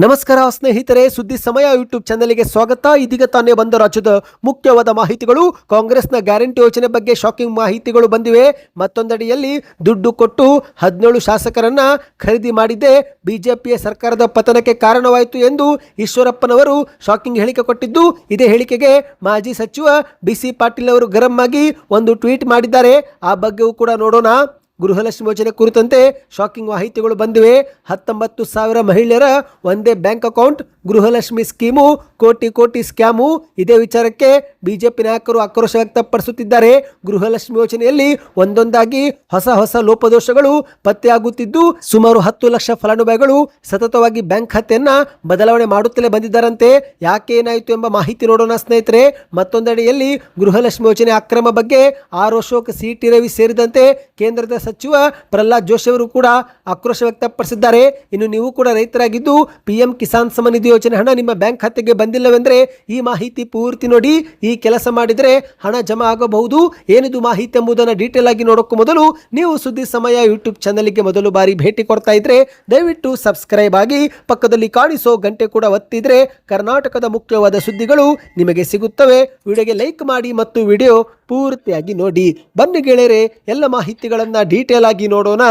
ನಮಸ್ಕಾರ ಸ್ನೇಹಿತರೆ, ಸುದ್ದಿ ಸಮಯ ಯೂಟ್ಯೂಬ್ ಚಾನೆಲ್ಗೆ ಸ್ವಾಗತ. ಇದೀಗ ತಾನೇ ಬಂದ ರಾಜ್ಯದ ಮುಖ್ಯವಾದ ಮಾಹಿತಿಗಳು. ಕಾಂಗ್ರೆಸ್ನ ಗ್ಯಾರಂಟಿ ಯೋಜನೆ ಬಗ್ಗೆ ಶಾಕಿಂಗ್ ಮಾಹಿತಿಗಳು ಬಂದಿವೆ. ಮತ್ತೊಂದೆಡೆಯಲ್ಲಿ ದುಡ್ಡು ಕೊಟ್ಟು 17 ಶಾಸಕರನ್ನ ಖರೀದಿ ಮಾಡಿದ್ದೇ ಬಿಜೆಪಿಯ ಸರ್ಕಾರದ ಪತನಕ್ಕೆ ಕಾರಣವಾಯಿತು ಎಂದು ಈಶ್ವರಪ್ಪನವರು ಶಾಕಿಂಗ್ ಹೇಳಿಕೆ ಕೊಟ್ಟಿದ್ದು, ಇದೇ ಹೇಳಿಕೆಗೆ ಮಾಜಿ ಸಚಿವ BC ಪಾಟೀಲ್ ಅವರು ಗರಂ ಆಗಿ ಒಂದು ಟ್ವೀಟ್ ಮಾಡಿದ್ದಾರೆ. ಆ ಬಗ್ಗೆಯೂ ಕೂಡ ನೋಡೋಣ. ಗೃಹಲಕ್ಷ್ಮಿ ಯೋಜನೆ ಕುರಿತಂತೆ ಶಾಕಿಂಗ್ ಮಾಹಿತಿಗಳು ಬಂದಿವೆ. 19,000 ಮಹಿಳೆಯರ ಒಂದೇ ಬ್ಯಾಂಕ್ ಅಕೌಂಟ್, ಗೃಹಲಕ್ಷ್ಮಿ ಸ್ಕೀಮು ಕೋಟಿ ಸ್ಕ್ಯಾಮು. ಇದೇ ವಿಚಾರಕ್ಕೆ ಬಿಜೆಪಿ ನಾಯಕರು ಆಕ್ರೋಶ ವ್ಯಕ್ತಪಡಿಸುತ್ತಿದ್ದಾರೆ. ಗೃಹಲಕ್ಷ್ಮಿ ಯೋಜನೆಯಲ್ಲಿ ಒಂದೊಂದಾಗಿ ಹೊಸ ಲೋಪದೋಷಗಳು ಪತ್ತೆಯಾಗುತ್ತಿದ್ದು, ಸುಮಾರು 10 ಲಕ್ಷ ಫಲಾನುಭವಿಗಳು ಸತತವಾಗಿ ಬ್ಯಾಂಕ್ ಖಾತೆಯನ್ನ ಬದಲಾವಣೆ ಮಾಡುತ್ತಲೇ ಬಂದಿದ್ದಾರಂತೆ. ಯಾಕೆ ಏನಾಯಿತು ಎಂಬ ಮಾಹಿತಿ ನೋಡೋಣ ಸ್ನೇಹಿತರೆ. ಮತ್ತೊಂದೆಡೆಯಲ್ಲಿ ಗೃಹಲಕ್ಷ್ಮಿ ಯೋಜನೆ ಅಕ್ರಮ ಬಗ್ಗೆ ಆರ್ ಅಶೋಕ್, CT ರವಿ ಸೇರಿದಂತೆ ಕೇಂದ್ರದ ಸಚಿವ ಪ್ರಹ್ಲಾದ್ ಜೋಶಿ ಅವರು ಕೂಡ ಆಕ್ರೋಶ ವ್ಯಕ್ತಪಡಿಸಿದ್ದಾರೆ. ಇನ್ನು ನೀವು ಕೂಡ ರೈತರಾಗಿದ್ದು PM ಕಿಸಾನ್ ಸಮ್ಮಾನ್ ನಿಧಿ ಯೋಜನೆ ಹಣ ನಿಮ್ಮ ಬ್ಯಾಂಕ್ ಖಾತೆಗೆ ಬಂದಿಲ್ಲವೆಂದರೆ ಈ ಮಾಹಿತಿ ಪೂರ್ತಿ ನೋಡಿ. ಈ ಕೆಲಸ ಮಾಡಿದರೆ ಹಣ ಜಮಾ ಆಗಬಹುದು. ಏನಿದು ಮಾಹಿತಿ ಎಂಬುದನ್ನು ಡೀಟೇಲ್ ಆಗಿ ನೋಡೋಕ್ಕೂ ಮೊದಲು ನೀವು ಸುದ್ದಿ ಸಮಯ ಯೂಟ್ಯೂಬ್ ಚಾನೆಲ್ಗೆ ಮೊದಲು ಬಾರಿ ಭೇಟಿ ಕೊಡ್ತಾ ಇದ್ರೆ ದಯವಿಟ್ಟು ಸಬ್ಸ್ಕ್ರೈಬ್ ಆಗಿ, ಪಕ್ಕದಲ್ಲಿ ಕಾಣಿಸೋ ಗಂಟೆ ಕೂಡ ಒತ್ತಿದ್ರೆ ಕರ್ನಾಟಕದ ಮುಖ್ಯವಾದ ಸುದ್ದಿಗಳು ನಿಮಗೆ ಸಿಗುತ್ತವೆ. ವಿಡಿಯೋಗೆ ಲೈಕ್ ಮಾಡಿ ಮತ್ತು ವಿಡಿಯೋ ಪೂರ್ತಿಯಾಗಿ ನೋಡಿ. ಬನ್ನಿ ಗೆಳೆಯರೆ, ಎಲ್ಲ ಮಾಹಿತಿಗಳನ್ನ ಡೀಟೇಲ್ ಆಗಿ ನೋಡೋಣ.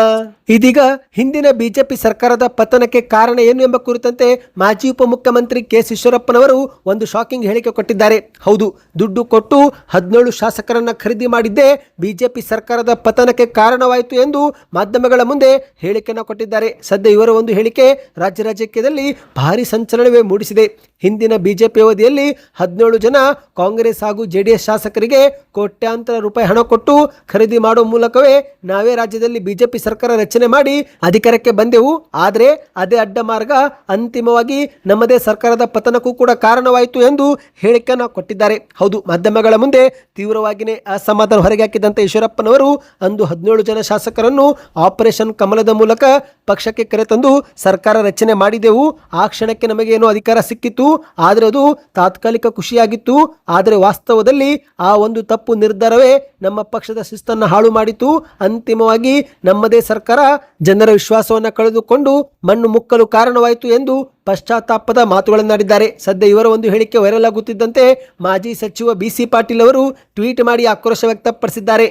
ಇದೀಗ ಹಿಂದಿನ ಬಿಜೆಪಿ ಸರ್ಕಾರದ ಪತನಕ್ಕೆ ಕಾರಣ ಏನು ಎಂಬ ಕುರಿತಂತೆ ಮಾಜಿ ಉಪಮುಖ್ಯಮಂತ್ರಿ KS ಈಶ್ವರಪ್ಪನವರು ಒಂದು ಶಾಕಿಂಗ್ ಹೇಳಿಕೆ ಕೊಟ್ಟಿದ್ದಾರೆ. ಹೌದು, ದುಡ್ಡು ಕೊಟ್ಟು 17 ಶಾಸಕರನ್ನ ಖರೀದಿ ಮಾಡಿದ್ದೇ ಬಿಜೆಪಿ ಸರ್ಕಾರದ ಪತನಕ್ಕೆ ಕಾರಣವಾಯಿತು ಎಂದು ಮಾಧ್ಯಮಗಳ ಮುಂದೆ ಹೇಳಿಕೆಯನ್ನು ಕೊಟ್ಟಿದ್ದಾರೆ. ಸದ್ಯ ಇವರ ಒಂದು ಹೇಳಿಕೆ ರಾಜ್ಯ ರಾಜಕೀಯದಲ್ಲಿ ಭಾರಿ ಸಂಚಲನವೇ ಮೂಡಿಸಿದೆ. ಹಿಂದಿನ ಬಿಜೆಪಿ ಅವಧಿಯಲ್ಲಿ 17 ಜನ ಕಾಂಗ್ರೆಸ್ ಹಾಗೂ JDS ಶಾಸಕರಿಗೆ ಕೋಟ್ಯಾಂತರ ರೂಪಾಯಿ ಹಣ ಕೊಟ್ಟು ಖರೀದಿ ಮಾಡುವ ಮೂಲಕವೇ ನಾವೇ ರಾಜ್ಯದಲ್ಲಿ ಬಿಜೆಪಿ ಸರ್ಕಾರ ರಚನೆ ಮಾಡಿ ಅಧಿಕಾರಕ್ಕೆ ಬಂದೆವು. ಆದರೆ ಅದೇ ಅಡ್ಡ ಮಾರ್ಗ ಅಂತಿಮವಾಗಿ ನಮ್ಮದೇ ಸರ್ಕಾರದ ಪತನಕ್ಕೂ ಕೂಡ ಕಾರಣವಾಯಿತು ಎಂದು ಹೇಳಿಕೆಯನ್ನು ಕೊಟ್ಟಿದ್ದಾರೆ. ಹೌದು, ಮಾಧ್ಯಮಗಳ ಮುಂದೆ ತೀವ್ರವಾಗಿಯೇ ಅಸಮಾಧಾನ ಹೊರಗೆ ಹಾಕಿದಂತೆ ಈಶ್ವರಪ್ಪನವರು ಅಂದು 17 ಜನ ಶಾಸಕರನ್ನು ಆಪರೇಷನ್ ಕಮಲದ ಮೂಲಕ ಪಕ್ಷಕ್ಕೆ ಕರೆತಂದು ಸರ್ಕಾರ ರಚನೆ ಮಾಡಿದೆವು. ಆ ಕ್ಷಣಕ್ಕೆ ನಮಗೇನೋ ಅಧಿಕಾರ ಸಿಕ್ಕಿತ್ತು, ಆದರೆ ಅದು ತಾತ್ಕಾಲಿಕ ಖುಷಿಯಾಗಿತ್ತು. ಆದರೆ ವಾಸ್ತವದಲ್ಲಿ ಆ ಒಂದು ತಪ್ಪು ನಿರ್ಧಾರವೇ ನಮ್ಮ ಪಕ್ಷದ ಶಿಸ್ತನ್ನು ಹಾಳು ಮಾಡಿತು. ಅಂತಿಮವಾಗಿ ನಮ್ಮದೇ ಸರ್ಕಾರ ಜನರ ವಿಶ್ವಾಸವನ್ನು ಕಳೆದುಕೊಂಡು ಮಣ್ಣು ಮುಕ್ಕಲು ಕಾರಣವಾಯಿತು ಎಂದು ಪಶ್ಚಾತ್ತಾಪದ ಮಾತುಗಳನ್ನಾಡಿದ್ದಾರೆ. ಸದ್ಯ ಇವರ ಒಂದು ಹೇಳಿಕೆ ವೈರಲ್ ಆಗುತ್ತಿದ್ದಂತೆ ಮಾಜಿ ಸಚಿವ BC ಪಾಟೀಲ್ ಅವರು ಟ್ವೀಟ್ ಮಾಡಿ ಆಕ್ರೋಶ ವ್ಯಕ್ತಪಡಿಸಿದ್ದಾರೆ.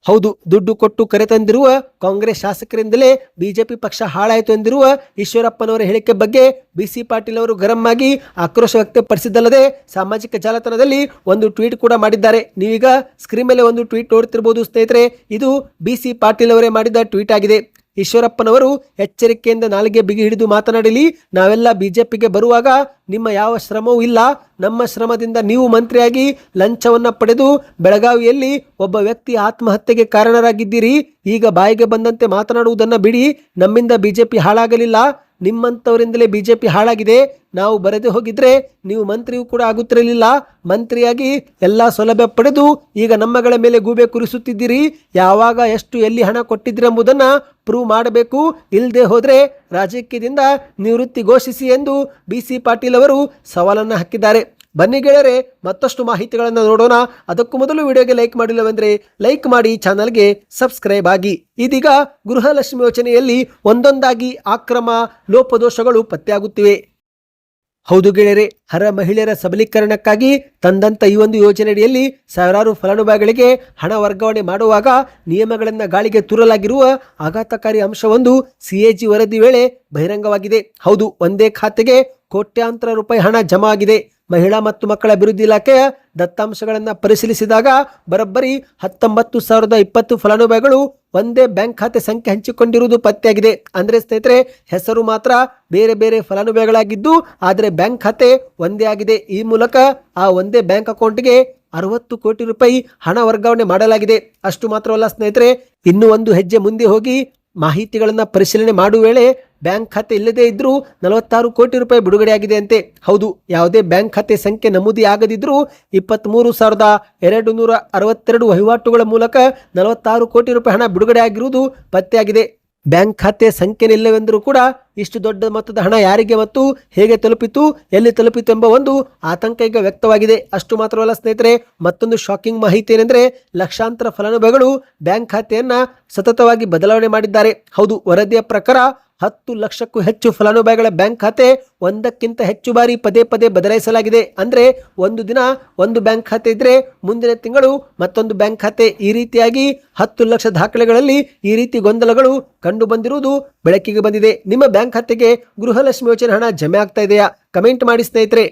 ಹೌದು, ದುಡ್ಡು ಕೊಟ್ಟು ಕರೆತಂದಿರುವ ಕಾಂಗ್ರೆಸ್ ಶಾಸಕರಿಂದಲೇ ಬಿಜೆಪಿ ಪಕ್ಷ ಹಾಳಾಯಿತು ಎಂದಿರುವ ಈಶ್ವರಪ್ಪನವರ ಹೇಳಿಕೆ ಬಗ್ಗೆ BC ಪಾಟೀಲ್ ಅವರು ಗರಂ ಆಗಿ ಆಕ್ರೋಶ ವ್ಯಕ್ತಪಡಿಸಿದ್ದಲ್ಲದೆ ಸಾಮಾಜಿಕ ಜಾಲತಾಣದಲ್ಲಿ ಒಂದು ಟ್ವೀಟ್ ಕೂಡ ಮಾಡಿದ್ದಾರೆ. ನೀವೀಗ ಸ್ಕ್ರೀನ್ ಮೇಲೆ ಒಂದು ಟ್ವೀಟ್ ನೋಡ್ತಿರಬಹುದು ಸ್ನೇಹಿತರೆ. ಇದು BC ಪಾಟೀಲ್ ಅವರೇ ಮಾಡಿದ ಟ್ವೀಟ್ ಆಗಿದೆ. ಈಶ್ವರಪ್ಪನವರು ಎಚ್ಚರಿಕೆಯಿಂದ ನಾಲಿಗೆ ಬಿಗಿ ಹಿಡಿದು ಮಾತನಾಡಲಿ. ನಾವೆಲ್ಲ ಬಿಜೆಪಿಗೆ ಬರುವಾಗ ನಿಮ್ಮ ಯಾವ ಶ್ರಮವೂ ಇಲ್ಲ. ನಮ್ಮ ಶ್ರಮದಿಂದ ನೀವು ಮಂತ್ರಿಯಾಗಿ ಲಂಚವನ್ನು ಪಡೆದು ಬೆಳಗಾವಿಯಲ್ಲಿ ಒಬ್ಬ ವ್ಯಕ್ತಿ ಆತ್ಮಹತ್ಯೆಗೆ ಕಾರಣರಾಗಿದ್ದೀರಿ. ಈಗ ಬಾಯಿಗೆ ಬಂದಂತೆ ಮಾತನಾಡುವುದನ್ನು ಬಿಡಿ. ನಮ್ಮಿಂದ ಬಿಜೆಪಿ ಹಾಳಾಗಲಿಲ್ಲ, ನಿಮ್ಮಂಥವರಿಂದಲೇ ಬಿಜೆಪಿ ಹಾಳಾಗಿದೆ. ನಾವು ಬರದೆ ಹೋಗಿದ್ರೆ ನೀವು ಮಂತ್ರಿಯೂ ಕೂಡ ಆಗುತ್ತಿರಲಿಲ್ಲ. ಮಂತ್ರಿಯಾಗಿ ಎಲ್ಲ ಸೌಲಭ್ಯ ಪಡೆದು ಈಗ ನಮ್ಮಗಳ ಮೇಲೆ ಗೂಬೆ ಕುರಿಸುತ್ತಿದ್ದೀರಿ. ಯಾವಾಗ ಎಷ್ಟು ಎಲ್ಲಿ ಹಣ ಕೊಟ್ಟಿದ್ದೀರಿ ಎಂಬುದನ್ನು ಪ್ರೂವ್ ಮಾಡಬೇಕು. ಇಲ್ಲದೆ ಹೋದರೆ ರಾಜಕೀಯದಿಂದ ನಿವೃತ್ತಿ ಘೋಷಿಸಿ ಎಂದು BC ಪಾಟೀಲ್ ಅವರು ಸವಾಲನ್ನು ಹಾಕಿದ್ದಾರೆ. ಬನ್ನಿ ಗೆಳೆಯರೆ, ಮತ್ತಷ್ಟು ಮಾಹಿತಿಗಳನ್ನು ನೋಡೋಣ. ಅದಕ್ಕೂ ಮೊದಲು ವಿಡಿಯೋಗೆ ಲೈಕ್ ಮಾಡಿಲ್ಲವೆಂದರೆ ಲೈಕ್ ಮಾಡಿ, ಚಾನಲ್ಗೆ ಸಬ್ಸ್ಕ್ರೈಬ್ ಆಗಿ. ಇದೀಗ ಗೃಹಲಕ್ಷ್ಮಿ ಯೋಜನೆಯಲ್ಲಿ ಒಂದೊಂದಾಗಿ ಅಕ್ರಮ ಲೋಪದೋಷಗಳು ಪತ್ತೆಯಾಗುತ್ತಿವೆ. ಹೌದು ಗೆಳೆಯರೆ, ಹರ ಮಹಿಳೆಯರ ಸಬಲೀಕರಣಕ್ಕಾಗಿ ತಂದಂತ ಈ ಒಂದು ಯೋಜನೆಯಡಿಯಲ್ಲಿ ಸಾವಿರಾರು ಫಲಾನುಭವಿಗಳಿಗೆ ಹಣ ವರ್ಗಾವಣೆ ಮಾಡುವಾಗ ನಿಯಮಗಳನ್ನು ಗಾಳಿಗೆ ತೂರಲಾಗಿರುವ ಆಘಾತಕಾರಿ ಅಂಶವೊಂದು CAG ವರದಿ ವೇಳೆ ಬಹಿರಂಗವಾಗಿದೆ. ಹೌದು, ಒಂದೇ ಖಾತೆಗೆ ಕೋಟ್ಯಾಂತರ ರೂಪಾಯಿ ಹಣ ಜಮಾ ಆಗಿದೆ. ಮಹಿಳಾ ಮತ್ತು ಮಕ್ಕಳ ಅಭಿವೃದ್ಧಿ ಇಲಾಖೆಯ ದತ್ತಾಂಶಗಳನ್ನು ಪರಿಶೀಲಿಸಿದಾಗ ಬರೋಬ್ಬರಿ 19,020 ಫಲಾನುಭವಿಗಳು ಒಂದೇ ಬ್ಯಾಂಕ್ ಖಾತೆ ಸಂಖ್ಯೆ ಹಂಚಿಕೊಂಡಿರುವುದು ಪತ್ತೆಯಾಗಿದೆ. ಅಂದರೆ ಸ್ನೇಹಿತರೆ, ಹೆಸರು ಮಾತ್ರ ಬೇರೆ ಬೇರೆ ಫಲಾನುಭವಿಗಳಾಗಿದ್ದು ಆದರೆ ಬ್ಯಾಂಕ್ ಖಾತೆ ಒಂದೇ ಆಗಿದೆ. ಈ ಮೂಲಕ ಆ ಒಂದೇ ಬ್ಯಾಂಕ್ ಅಕೌಂಟ್ಗೆ 60 ಕೋಟಿ ರೂಪಾಯಿ ಹಣ ವರ್ಗಾವಣೆ ಮಾಡಲಾಗಿದೆ. ಅಷ್ಟು ಮಾತ್ರವಲ್ಲ ಸ್ನೇಹಿತರೆ, ಇನ್ನೂ ಒಂದು ಹೆಜ್ಜೆ ಮುಂದೆ ಹೋಗಿ ಮಾಹಿತಿಗಳನ್ನು ಪರಿಶೀಲನೆ ಮಾಡುವ ವೇಳೆ ಬ್ಯಾಂಕ್ ಖಾತೆ ಇಲ್ಲದೇ ಇದ್ರೂ 46 ಕೋಟಿ ರೂಪಾಯಿ ಬಿಡುಗಡೆಯಾಗಿದೆ ಅಂತೆ. ಹೌದು, ಯಾವುದೇ ಬ್ಯಾಂಕ್ ಖಾತೆ ಸಂಖ್ಯೆ ನಮೂದಿ ಆಗದಿದ್ರೂ 23,262 ವಹಿವಾಟುಗಳ ಮೂಲಕ 46 ಕೋಟಿ ರೂಪಾಯಿ ಹಣ ಬಿಡುಗಡೆ ಆಗಿರುವುದು ಪತ್ತೆಯಾಗಿದೆ. ಬ್ಯಾಂಕ್ ಖಾತೆ ಸಂಖ್ಯೆ ಇಲ್ಲವೆಂದರೂ ಕೂಡ ಇಷ್ಟು ದೊಡ್ಡ ಮೊತ್ತದ ಹಣ ಯಾರಿಗೆ ಮತ್ತು ಹೇಗೆ ತಲುಪಿತು, ಎಲ್ಲಿ ತಲುಪಿತು ಎಂಬ ಒಂದು ಆತಂಕ ಈಗ ವ್ಯಕ್ತವಾಗಿದೆ. ಅಷ್ಟು ಮಾತ್ರವಲ್ಲ ಸ್ನೇಹಿತರೆ, ಮತ್ತೊಂದು ಶಾಕಿಂಗ್ ಮಾಹಿತಿ ಏನೆಂದರೆ ಲಕ್ಷಾಂತರ ಫಲಾನುಭವಿಗಳು ಬ್ಯಾಂಕ್ ಖಾತೆಯನ್ನ ಸತತವಾಗಿ ಬದಲಾವಣೆ ಮಾಡಿದ್ದಾರೆ. ಹೌದು, ವರದಿಯ ಪ್ರಕಾರ 10 ಲಕ್ಷಕ್ಕೂ ಹೆಚ್ಚು ಫಲಾನುಭವಿಗಳ ಬ್ಯಾಂಕ್ ಖಾತೆ ಒಂದಕ್ಕಿಂತ ಹೆಚ್ಚು ಬಾರಿ ಪದೇ ಪದೇ ಬದಲಾಯಿಸಲಾಗಿದೆ. ಅಂದ್ರೆ ಒಂದು ದಿನ ಒಂದು ಬ್ಯಾಂಕ್ ಖಾತೆ ಇದ್ರೆ ಮುಂದಿನ ತಿಂಗಳು ಮತ್ತೊಂದು ಬ್ಯಾಂಕ್ ಖಾತೆ. ಈ ರೀತಿಯಾಗಿ 10 ಲಕ್ಷ ದಾಖಲೆಗಳಲ್ಲಿ ಈ ರೀತಿ ಗೊಂದಲಗಳು ಕಂಡು ಬಂದಿರುವುದು ಬೆಳಕಿಗೆ ಬಂದಿದೆ. ನಿಮ್ಮ ಬ್ಯಾಂಕ್ ಖಾತೆಗೆ ಗೃಹಲಕ್ಷ್ಮಿ ಯೋಜನೆ ಹಣ ಜಮೆ ಆಗ್ತಾ ಇದೆಯಾ? ಕಮೆಂಟ್ ಮಾಡಿ ಸ್ನೇಹಿತರೆ.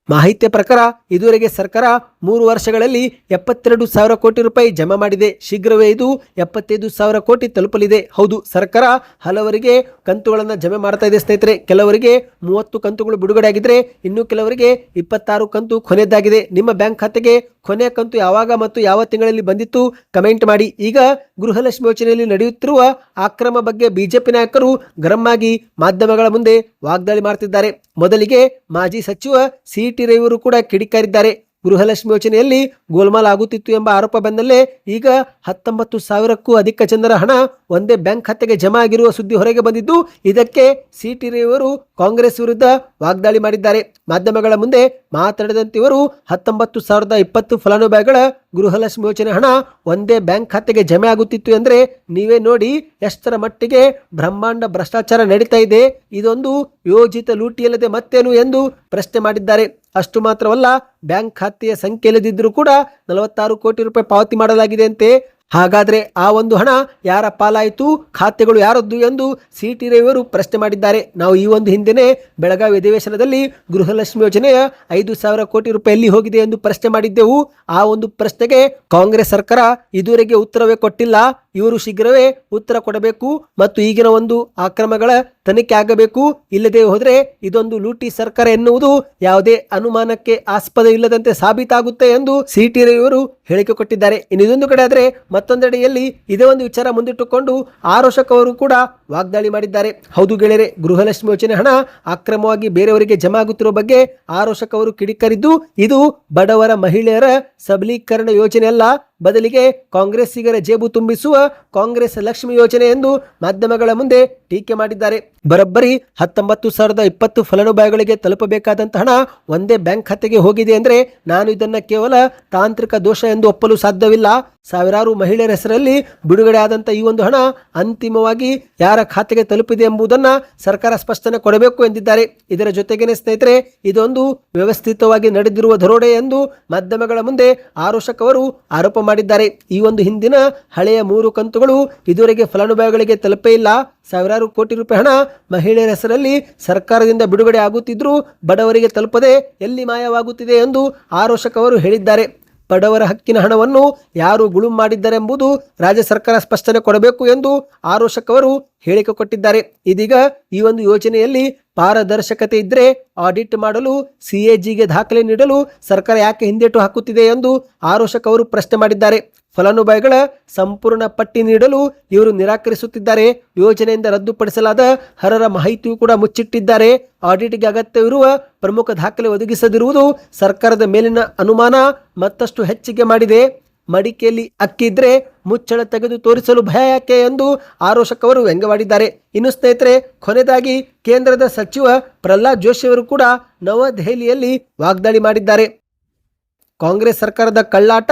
ಮಾಹಿತಿಯ ಪ್ರಕಾರ ಇದುವರೆಗೆ ಸರ್ಕಾರ 3 ವರ್ಷಗಳಲ್ಲಿ 72,000 ಕೋಟಿ ರೂಪಾಯಿ ಜಮಾ ಮಾಡಿದೆ. ಶೀಘ್ರವೇ ಇದು 75,000 ಕೋಟಿ ತಲುಪಲಿದೆ. ಹೌದು, ಸರ್ಕಾರ ಹಲವರಿಗೆ ಕಂತುಗಳನ್ನು ಜಮೆ ಮಾಡ್ತಾ ಇದೆ ಸ್ನೇಹಿತರೆ. ಕೆಲವರಿಗೆ 30 ಕಂತುಗಳು ಬಿಡುಗಡೆ ಆಗಿದ್ರೆ ಇನ್ನು ಕೆಲವರಿಗೆ 26 ಕಂತು ಕೊನೆಯದಾಗಿದೆ. ನಿಮ್ಮ ಬ್ಯಾಂಕ್ ಖಾತೆಗೆ ಕೊನೆಯ ಕಂತು ಯಾವಾಗ ಮತ್ತು ಯಾವ ತಿಂಗಳಲ್ಲಿ ಬಂದಿತ್ತು? ಕಮೆಂಟ್ ಮಾಡಿ. ಈಗ ಗೃಹಲಕ್ಷ್ಮಿ ಯೋಜನೆಯಲ್ಲಿ ನಡೆಯುತ್ತಿರುವ ಅಕ್ರಮ ಬಗ್ಗೆ ಬಿಜೆಪಿ ನಾಯಕರು ಗರಂ ಆಗಿ ಮಾಧ್ಯಮಗಳ ಮುಂದೆ ವಾಗ್ದಾಳಿ ಮಾಡ್ತಿದ್ದಾರೆ. ಮೊದಲಿಗೆ ಮಾಜಿ ಸಚಿವ ಸಿ.ಟಿ. ರವಿಯವರು ಕೂಡ ಕಿಡಿಕಾರಿದ್ದಾರೆ. ಗೃಹಲಕ್ಷ್ಮಿ ಯೋಜನೆಯಲ್ಲಿ ಗೋಲ್ಮಾಲ್ ಆಗುತ್ತಿತ್ತು ಎಂಬ ಆರೋಪ ಬಂದಲ್ಲೇ ಈಗ 19,000ಕ್ಕೂ ಅಧಿಕ ಜನರ ಹಣ ಒಂದೇ ಬ್ಯಾಂಕ್ ಖಾತೆಗೆ ಜಮಾ ಆಗಿರುವ ಸುದ್ದಿ ಹೊರಗೆ ಬಂದಿದ್ದು, ಇದಕ್ಕೆ ಸಿ.ಟಿ. ರವಿಯವರು ಕಾಂಗ್ರೆಸ್ ವಿರುದ್ಧ ವಾಗ್ದಾಳಿ ಮಾಡಿದ್ದಾರೆ. ಮಾಧ್ಯಮಗಳ ಮುಂದೆ ಮಾತನಾಡಿದಂತೆ ಇವರು 19,020 ಫಲಾನುಭವಿಗಳ ಗೃಹಲಕ್ಷ್ಮಿ ಯೋಜನೆ ಹಣ ಒಂದೇ ಬ್ಯಾಂಕ್ ಖಾತೆಗೆ ಜಮೆ ಆಗುತ್ತಿತ್ತು ಅಂದ್ರೆ ನೀವೇ ನೋಡಿ ಎಷ್ಟರ ಮಟ್ಟಿಗೆ ಬ್ರಹ್ಮಾಂಡ ಭ್ರಷ್ಟಾಚಾರ ನಡೀತಾ ಇದೆ. ಇದೊಂದು ಯೋಜಿತ ಲೂಟಿಯಲ್ಲದೆ ಮತ್ತೇನು ಎಂದು ಪ್ರಶ್ನೆ ಮಾಡಿದ್ದಾರೆ. ಅಷ್ಟು ಮಾತ್ರವಲ್ಲ, ಬ್ಯಾಂಕ್ ಖಾತೆಯ ಸಂಖ್ಯೆ ಇಲ್ಲದಿದ್ದರೂ ಕೂಡ 46 ಕೋಟಿ ರೂಪಾಯಿ ಪಾವತಿ ಮಾಡಲಾಗಿದೆ ಅಂತೆ. ಹಾಗಾದ್ರೆ ಆ ಒಂದು ಹಣ ಯಾರ ಪಾಲಾಯಿತು? ಖಾತೆಗಳು ಯಾರದ್ದು ಎಂದು ಸಿ.ಟಿ. ರವಿಯವರು ಪ್ರಶ್ನೆ ಮಾಡಿದ್ದಾರೆ. ನಾವು ಈ ಒಂದು ಹಿಂದೆನೆ ಬೆಳಗಾವಿ ಅಧಿವೇಶನದಲ್ಲಿ ಗೃಹಲಕ್ಷ್ಮಿ ಯೋಜನೆಯ 5,000 ಕೋಟಿ ರೂಪಾಯಿ ಎಲ್ಲಿ ಹೋಗಿದೆ ಎಂದು ಪ್ರಶ್ನೆ ಮಾಡಿದ್ದೆವು. ಆ ಒಂದು ಪ್ರಶ್ನೆಗೆ ಕಾಂಗ್ರೆಸ್ ಸರ್ಕಾರ ಇದುವರೆಗೆ ಉತ್ತರವೇ ಕೊಟ್ಟಿಲ್ಲ. ಇವರು ಶೀಘ್ರವೇ ಉತ್ತರ ಕೊಡಬೇಕು ಮತ್ತು ಈಗಿನ ಒಂದು ಅಕ್ರಮಗಳ ತನಿಖೆ ಆಗಬೇಕು. ಇಲ್ಲದೆ ಹೋದರೆ ಇದೊಂದು ಲೂಟಿ ಸರ್ಕಾರ ಎನ್ನುವುದು ಯಾವುದೇ ಅನುಮಾನಕ್ಕೆ ಆಸ್ಪದ ಇಲ್ಲದಂತೆ ಸಾಬೀತಾಗುತ್ತೆ ಎಂದು ಸಿ.ಟಿ. ರವಿಯವರು ಹೇಳಿಕೆ ಕೊಟ್ಟಿದ್ದಾರೆ. ಇನ್ನು ಇದೊಂದು ಕಡೆ ಆದರೆ ಮತ್ತೊಂದೆಡೆಯಲ್ಲಿ ಇದೇ ಒಂದು ವಿಚಾರ ಮುಂದಿಟ್ಟುಕೊಂಡು ಆರೋಷಕ್ ಅವರು ಕೂಡ ವಾಗ್ದಾಳಿ ಮಾಡಿದ್ದಾರೆ. ಹೌದು ಗೆಳೆಯರೆ, ಗೃಹಲಕ್ಷ್ಮಿ ಯೋಜನೆ ಹಣ ಅಕ್ರಮವಾಗಿ ಬೇರೆಯವರಿಗೆ ಜಮಾ ಆಗುತ್ತಿರುವ ಬಗ್ಗೆ ಆರೋಷಕ್ ಅವರು ಕಿಡಿಕಾರಿದ್ದು, ಇದು ಬಡವರ ಮಹಿಳೆಯರ ಸಬಲೀಕರಣ ಯೋಜನೆ ಅಲ್ಲ, ಬದಲಿಗೆ ಕಾಂಗ್ರೆಸ್ಸಿಗರ ಜೇಬು ತುಂಬಿಸುವ ಕಾಂಗ್ರೆಸ್ ಲಕ್ಷ್ಮಿ ಯೋಜನೆ ಎಂದು ಮಾಧ್ಯಮಗಳ ಮುಂದೆ ಟೀಕೆ ಮಾಡಿದ್ದಾರೆ. ಬರೋಬ್ಬರಿ 19,020 ಫಲಾನುಭವಿಗಳಿಗೆ ತಲುಪಬೇಕಾದಂತಹ ಹಣ ಒಂದೇ ಬ್ಯಾಂಕ್ ಖಾತೆಗೆ ಹೋಗಿದೆ ಅಂದ್ರೆ ನಾನು ಇದನ್ನ ಕೇವಲ ತಾಂತ್ರಿಕ ದೋಷ ಎಂದು ಒಪ್ಪಲು ಸಾಧ್ಯವಿಲ್ಲ. ಸಾವಿರಾರು ಮಹಿಳೆಯರ ಹೆಸರಲ್ಲಿ ಬಿಡುಗಡೆ ಆದಂತ ಈ ಒಂದು ಹಣ ಅಂತಿಮವಾಗಿ ಯಾರ ಖಾತೆಗೆ ತಲುಪಿದೆ ಎಂಬುದನ್ನ ಸರ್ಕಾರ ಸ್ಪಷ್ಟನೆ ಕೊಡಬೇಕು ಎಂದಿದ್ದಾರೆ. ಇದರ ಜೊತೆಗೇನೆ ಸ್ನೇಹಿತರೆ, ಇದೊಂದು ವ್ಯವಸ್ಥಿತವಾಗಿ ನಡೆದಿರುವ ದರೋಡೆ ಎಂದು ಮಾಧ್ಯಮಗಳ ಮುಂದೆ ಆರೋಷಕ್ ಅವರು ಆರೋಪ ಮಾಡಿದ್ದಾರೆ. ಈ ಒಂದು ಹಿಂದಿನ ಹಳೆಯ 3 ಕಂತುಗಳು ಇದುವರೆಗೆ ಫಲಾನುಭವಿಗಳಿಗೆ ತಲುಪೇ ಇಲ್ಲ. ಸಾವಿರಾರು ಕೋಟಿ ರೂಪಾಯಿ ಹಣ ಮಹಿಳೆಯರ ಹೆಸರಲ್ಲಿ ಸರ್ಕಾರದಿಂದ ಬಿಡುಗಡೆ ಆಗುತ್ತಿದ್ರೂ ಬಡವರಿಗೆ ತಲುಪದೆ ಎಲ್ಲಿ ಮಾಯವಾಗುತ್ತಿದೆ ಎಂದು ಆರೋಷಕ್ ಅವರು ಹೇಳಿದ್ದಾರೆ. ಬಡವರ ಹಕ್ಕಿನ ಹಣವನ್ನು ಯಾರು ಗುಳುಂ ಮಾಡಿದ್ದಾರೆಂಬುದು ರಾಜ್ಯ ಸರ್ಕಾರ ಸ್ಪಷ್ಟನೆ ಕೊಡಬೇಕು ಎಂದು ಆರೋಷಕ್ ಅವರು ಹೇಳಿಕೆ ಕೊಟ್ಟಿದ್ದಾರೆ. ಇದೀಗ ಈ ಒಂದು ಯೋಜನೆಯಲ್ಲಿ ಪಾರದರ್ಶಕತೆ ಇದ್ರೆ ಆಡಿಟ್ ಮಾಡಲು ಸಿಎಜಿಗೆ ದಾಖಲೆ ನೀಡಲು ಸರ್ಕಾರ ಯಾಕೆ ಹಿಂದೇಟು ಹಾಕುತ್ತಿದೆ ಎಂದು ಆರೋಷಕ್ ಅವರು ಪ್ರಶ್ನೆ ಮಾಡಿದ್ದಾರೆ. ಫಲಾನುಭವಿಗಳ ಸಂಪೂರ್ಣ ಪಟ್ಟಿ ನೀಡಲು ಇವರು ನಿರಾಕರಿಸುತ್ತಿದ್ದಾರೆ. ಯೋಜನೆಯಿಂದ ರದ್ದುಪಡಿಸಲಾದ ಅರ್ಹರ ಮಾಹಿತಿಯೂ ಕೂಡ ಮುಚ್ಚಿಟ್ಟಿದ್ದಾರೆ. ಆಡಿಟ್ಗೆ ಅಗತ್ಯವಿರುವ ಪ್ರಮುಖ ದಾಖಲೆ ಒದಗಿಸದಿರುವುದು ಸರ್ಕಾರದ ಮೇಲಿನ ಅನುಮಾನ ಮತ್ತಷ್ಟು ಹೆಚ್ಚಿಗೆ ಮಾಡಿದೆ. ಮಡಿಕೆಯಲ್ಲಿ ಅಕ್ಕಿ ಇದ್ರೆ ಮುಚ್ಚಳ ತೆಗೆದು ತೋರಿಸಲು ಭಯ ಯಾಕೆ ಎಂದು ಆರೋಷಕ್ ಅವರು ವ್ಯಂಗ್ಯವಾಡಿದ್ದಾರೆ. ಇನ್ನು ಸ್ನೇಹಿತರೆ, ಕೊನೆಯದಾಗಿ ಕೇಂದ್ರದ ಸಚಿವ ಪ್ರಹ್ಲಾದ್ ಜೋಶಿ ಅವರು ಕೂಡ ನವದೆಹಲಿಯಲ್ಲಿ ವಾಗ್ದಾಳಿ ಮಾಡಿದ್ದಾರೆ. ಕಾಂಗ್ರೆಸ್ ಸರ್ಕಾರದ ಕಳ್ಳಾಟ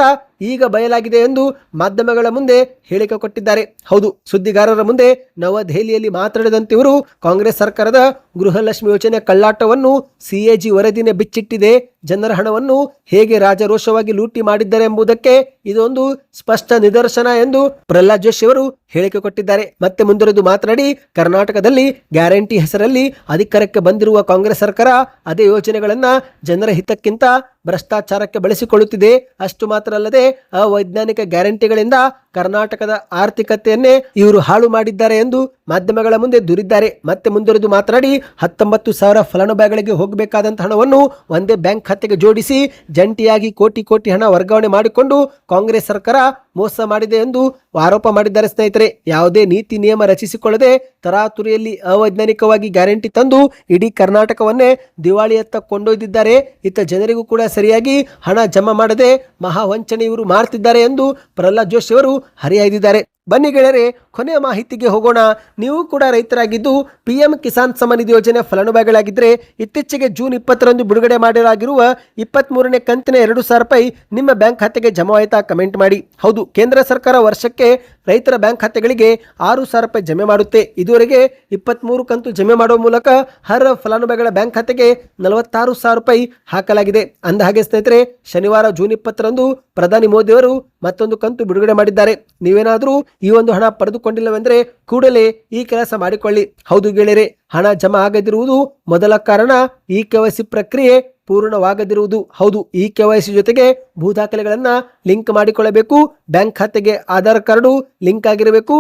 ಈಗ ಬಯಲಾಗಿದೆ ಎಂದು ಮಾಧ್ಯಮಗಳ ಮುಂದೆ ಹೇಳಿಕೆ ಕೊಟ್ಟಿದ್ದಾರೆ. ಹೌದು, ಸುದ್ದಿಗಾರರ ಮುಂದೆ ನವದೆಹಲಿಯಲ್ಲಿ ಮಾತನಾಡಿದಂತೆ ಇವರು ಕಾಂಗ್ರೆಸ್ ಸರ್ಕಾರದ ಗೃಹಲಕ್ಷ್ಮಿ ಯೋಜನೆ ಕಳ್ಳಾಟವನ್ನು ಸಿಎಜಿ ವರದಿನೇ ಬಿಚ್ಚಿಟ್ಟಿದೆ. ಜನರ ಹಣವನ್ನು ಹೇಗೆ ರಾಜರೋಷವಾಗಿ ಲೂಟಿ ಮಾಡಿದ್ದಾರೆ ಎಂಬುದಕ್ಕೆ ಇದೊಂದು ಸ್ಪಷ್ಟ ನಿದರ್ಶನ ಎಂದು ಪ್ರಹ್ಲಾದ್ ಜೋಶಿ ಅವರು ಹೇಳಿಕೆ ಕೊಟ್ಟಿದ್ದಾರೆ. ಮತ್ತೆ ಮುಂದುವರೆದು ಮಾತನಾಡಿ, ಕರ್ನಾಟಕದಲ್ಲಿ ಗ್ಯಾರಂಟಿ ಹೆಸರಲ್ಲಿ ಅಧಿಕಾರಕ್ಕೆ ಬಂದಿರುವ ಕಾಂಗ್ರೆಸ್ ಸರ್ಕಾರ ಅದೇ ಯೋಜನೆಗಳನ್ನ ಜನರ ಹಿತಕ್ಕಿಂತ ಭ್ರಷ್ಟಾಚಾರಕ್ಕೆ ಬಳಸಿಕೊಳ್ಳುತ್ತಿದೆ. ಅಷ್ಟು ಮಾತ್ರ ಅಲ್ಲದೆ ಅವೈಜ್ಞಾನಿಕ ಗ್ಯಾರಂಟಿಗಳಿಂದ ಕರ್ನಾಟಕದ ಆರ್ಥಿಕತೆಯನ್ನೇ ಇವರು ಹಾಳು ಮಾಡಿದ್ದಾರೆ ಎಂದು ಮಾಧ್ಯಮಗಳ ಮುಂದೆ ದೂರಿದ್ದಾರೆ. ಮತ್ತೆ ಮುಂದುವರೆದು ಮಾತನಾಡಿ, 19,000 ಫಲಾನುಭವಿಗಳಿಗೆ ಹೋಗಬೇಕಾದಂತಹ ಹಣವನ್ನು ಒಂದೇ ಬ್ಯಾಂಕ್ ಖಾತೆಗೆ ಜೋಡಿಸಿ ಜಂಟಿಯಾಗಿ ಕೋಟಿ ಕೋಟಿ ಹಣ ವರ್ಗಾವಣೆ ಮಾಡಿಕೊಂಡು ಕಾಂಗ್ರೆಸ್ ಸರ್ಕಾರ ಮೋಸ ಮಾಡಿದೆ ಎಂದು ಆರೋಪ ಮಾಡಿದ್ದಾರೆ. ಸ್ನೇಹಿತರೆ, ಯಾವುದೇ ನೀತಿ ನಿಯಮ ರಚಿಸಿಕೊಳ್ಳದೆ ತರಾತುರಿಯಲ್ಲಿ ಅವೈಜ್ಞಾನಿಕವಾಗಿ ಗ್ಯಾರಂಟಿ ತಂದು ಇಡೀ ಕರ್ನಾಟಕವನ್ನೇ ದಿವಾಳಿಯತ್ತ ಕೊಂಡೊಯ್ದಿದ್ದಾರೆ. ಇತ್ತ ಜನರಿಗೂ ಕೂಡ ಸರಿಯಾಗಿ ಹಣ ಜಮಾ ಮಾಡದೆ ಮಹಾ ವಂಚನೆ ಇವರು ಮಾಡ್ತಿದ್ದಾರೆ ಎಂದು ಪ್ರಹ್ಲಾದ್ ಜೋಶಿ ಅವರು ಹರಿಹಾಯ್ದಿದ್ದಾರೆ. ಬನ್ನಿ ಗೆಳೆಯರೆ, ಕೊನೆಯ ಮಾಹಿತಿಗೆ ಹೋಗೋಣ. ನೀವು ಕೂಡ ರೈತರಾಗಿದ್ದು PM ಕಿಸಾನ್ ಸಮ್ಮಾನ್ ನಿಧಿ ಯೋಜನೆ ಫಲಾನುಭವಿಗಳಾಗಿದ್ದರೆ ಇತ್ತೀಚೆಗೆ ಜೂನ್ 20ರಂದು ಬಿಡುಗಡೆ ಮಾಡಲಾಗಿರುವ 23ನೇ ಕಂತಿನ 2,000 ರೂಪಾಯಿ ನಿಮ್ಮ ಬ್ಯಾಂಕ್ ಖಾತೆಗೆ ಜಮಾ ಆಯ್ತಾ? ಕಮೆಂಟ್ ಮಾಡಿ. ಹೌದು, ಕೇಂದ್ರ ಸರ್ಕಾರ ವರ್ಷಕ್ಕೆ ರೈತರ ಬ್ಯಾಂಕ್ ಖಾತೆಗಳಿಗೆ 6,000 ರೂಪಾಯಿ ಜಮೆ ಮಾಡುತ್ತೆ. ಇದುವರೆಗೆ 23 ಕಂತು ಜಮೆ ಮಾಡುವ ಮೂಲಕ ಅರ್ಹ ಫಲಾನುಭವಿಗಳ ಬ್ಯಾಂಕ್ ಖಾತೆಗೆ 46,000 ರೂಪಾಯಿ ಹಾಕಲಾಗಿದೆ. ಅಂದಹಾಗೆ ಸ್ನೇಹಿತರೆ, ಶನಿವಾರ ಜೂನ್ 20ರಂದು ಪ್ರಧಾನಿ ಮೋದಿ ಅವರು ಮತ್ತೊಂದು ಕಂತು ಬಿಡುಗಡೆ ಮಾಡಿದ್ದಾರೆ. ನೀವೇನಾದರೂ ಈ ಒಂದು ಹಣ ಪಡೆದುಕೊಂಡಿಲ್ಲವೆಂದರೆ ಕೂಡಲೇ ಈ ಕೆಲಸ ಮಾಡಿಕೊಳ್ಳಿ. ಹೌದು ಗೆಳೆಯರೆ, ಹಣ ಜಮಾ ಆಗದಿರುವುದು ಮೊದಲ ಕಾರಣ ಈ KYC ಪ್ರಕ್ರಿಯೆ ಪೂರ್ಣವಾಗದಿರುವುದು. ಹೌದು, ಈ KYC ಜೊತೆಗೆ ಭೂ ದಾಖಲೆಗಳನ್ನು ಲಿಂಕ್ ಮಾಡಿಕೊಳ್ಳಬೇಕು. ಬ್ಯಾಂಕ್ ಖಾತೆಗೆ ಆಧಾರ್ ಕಾರ್ಡು ಲಿಂಕ್ ಆಗಿರಬೇಕು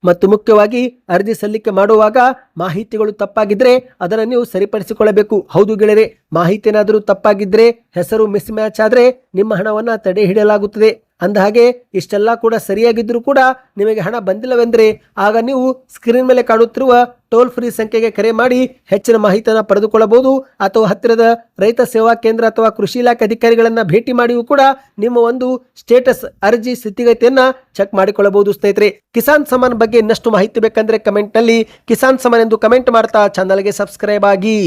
ಮತ್ತು ಮುಖ್ಯವಾಗಿ ಅರ್ಜಿ ಸಲ್ಲಿಕೆ ಮಾಡುವಾಗ ಮಾಹಿತಿಗಳು ತಪ್ಪಾಗಿದ್ರೆ ಅದನ್ನು ನೀವು ಸರಿಪಡಿಸಿಕೊಳ್ಳಬೇಕು. ಹೌದು ಗೆಳೆಯರೆ, ಮಾಹಿತಿ ಏನಾದರೂ ತಪ್ಪಾಗಿದ್ರೆ, ಹೆಸರು ಮಿಸ್ ಮ್ಯಾಚ್ ಆದ್ರೆ ನಿಮ್ಮ ಹಣವನ್ನು ತಡೆ ಹಿಡಿಯಲಾಗುತ್ತದೆ. ಅಂದಹಾಗೆ ಇಷ್ಟೆಲ್ಲ ಕೂಡ ಸರಿಯಾಗಿದ್ದರೂ ಕೂಡ ನಿಮಗೆ ಹಣ ಬಂದಿಲ್ಲವೆಂದರೆ ಆಗ ನೀವು ಸ್ಕ್ರೀನ್ ಮೇಲೆ ಕಾಣುತ್ತಿರುವ ಟೋಲ್ ಫ್ರೀ ಸಂಖ್ಯೆಗೆ ಕರೆ ಮಾಡಿ ಹೆಚ್ಚಿನ ಮಾಹಿತಿಯನ್ನು ಪಡೆದುಕೊಳ್ಳಬಹುದು. ಅಥವಾ ಹತ್ತಿರದ ರೈತ ಸೇವಾ ಕೇಂದ್ರ ಅಥವಾ ಕೃಷಿ ಇಲಾಖೆ ಅಧಿಕಾರಿಗಳನ್ನ ಭೇಟಿ ಮಾಡಿಯೂ ಕೂಡ ನಿಮ್ಮ ಒಂದು ಸ್ಟೇಟಸ್ ಅರ್ಜಿ ಸ್ಥಿತಿಗತಿಯನ್ನ ಚೆಕ್ ಮಾಡಿಕೊಳ್ಳಬಹುದು. ಸ್ನೇಹಿತರೆ, ಕಿಸಾನ್ ಸಮ್ಮಾನ್ ಬಗ್ಗೆ ಇನ್ನಷ್ಟು ಮಾಹಿತಿ ಬೇಕಂದ್ರೆ ಕಮೆಂಟ್ ನಲ್ಲಿ ಕಿಸಾನ್ ಸಮ್ಮಾನ್ ಎಂದು ಕಮೆಂಟ್ ಮಾಡ್ತಾ ಚಾನಲ್ಗೆ ಸಬ್ಸ್ಕ್ರೈಬ್ ಆಗಿ.